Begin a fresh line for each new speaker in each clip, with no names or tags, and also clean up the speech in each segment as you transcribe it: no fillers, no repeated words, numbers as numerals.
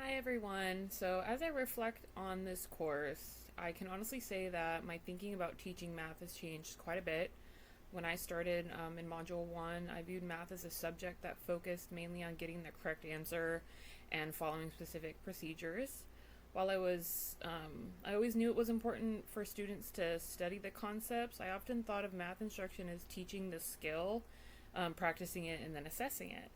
Hi everyone. So, as I reflect on this course, I can honestly say that my thinking about teaching math has changed quite a bit. When I started in Module 1, I viewed math as a subject that focused mainly on getting the correct answer and following specific procedures. While I always knew it was important for students to study the concepts, I often thought of math instruction as teaching the skill, practicing it, and then assessing it.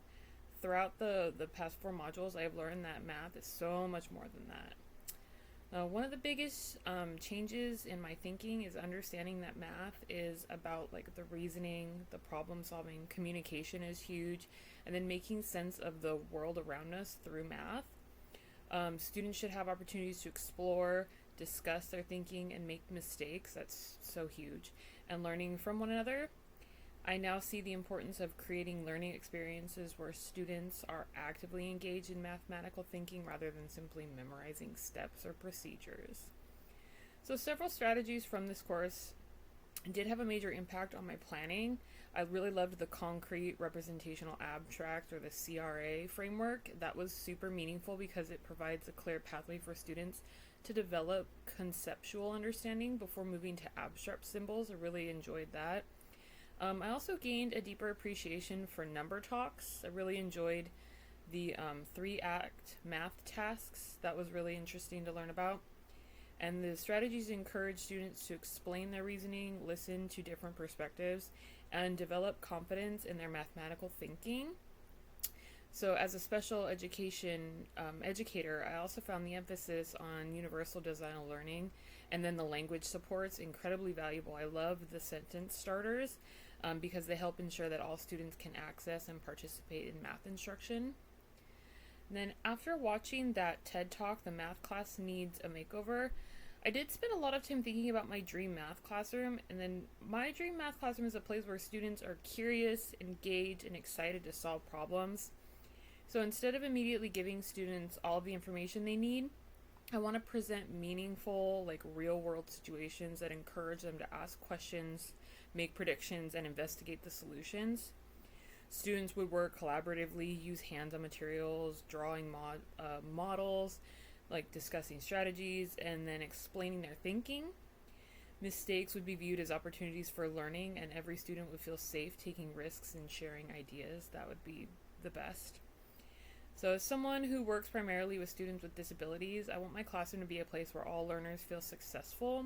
Throughout the past four modules, I have learned that math is so much more than that. One of the biggest changes in my thinking is understanding that math is about like the reasoning, the problem solving, communication is huge, and then making sense of the world around us through math. Students should have opportunities to explore, discuss their thinking, and make mistakes. That's so huge. And learning from one another. I now see the importance of creating learning experiences where students are actively engaged in mathematical thinking rather than simply memorizing steps or procedures. So, several strategies from this course did have a major impact on my planning. I really loved the concrete representational abstract or the CRA framework. That was super meaningful because it provides a clear pathway for students to develop conceptual understanding before moving to abstract symbols. I really enjoyed that. I also gained a deeper appreciation for number talks. I really enjoyed the 3-act math tasks. That was really interesting to learn about. And the strategies encourage students to explain their reasoning, listen to different perspectives, and develop confidence in their mathematical thinking. So, as a special education educator, I also found the emphasis on universal design of learning and then the language supports incredibly valuable. I love the sentence starters because they help ensure that all students can access and participate in math instruction. And then, after watching that TED Talk, The Math Class Needs a Makeover, I did spend a lot of time thinking about my dream math classroom. And then, my dream math classroom is a place where students are curious, engaged, and excited to solve problems. So instead of immediately giving students all of the information they need, I want to present meaningful, like real world situations that encourage them to ask questions, make predictions, and investigate the solutions. Students would work collaboratively, use hands on materials, drawing models, like discussing strategies, and then explaining their thinking. Mistakes would be viewed as opportunities for learning, and every student would feel safe taking risks and sharing ideas. That would be the best. So, as someone who works primarily with students with disabilities, I want my classroom to be a place where all learners feel successful.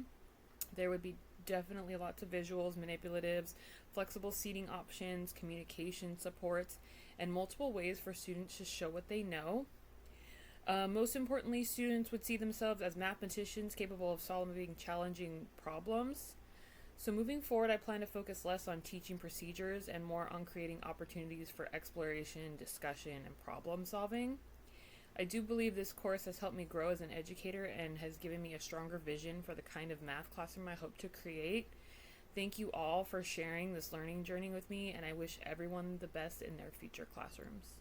There would be definitely lots of visuals, manipulatives, flexible seating options, communication supports, and multiple ways for students to show what they know. Most importantly, students would see themselves as mathematicians capable of solving challenging problems. So, moving forward, I plan to focus less on teaching procedures and more on creating opportunities for exploration, discussion, and problem solving. I do believe this course has helped me grow as an educator and has given me a stronger vision for the kind of math classroom I hope to create. Thank you all for sharing this learning journey with me, and I wish everyone the best in their future classrooms.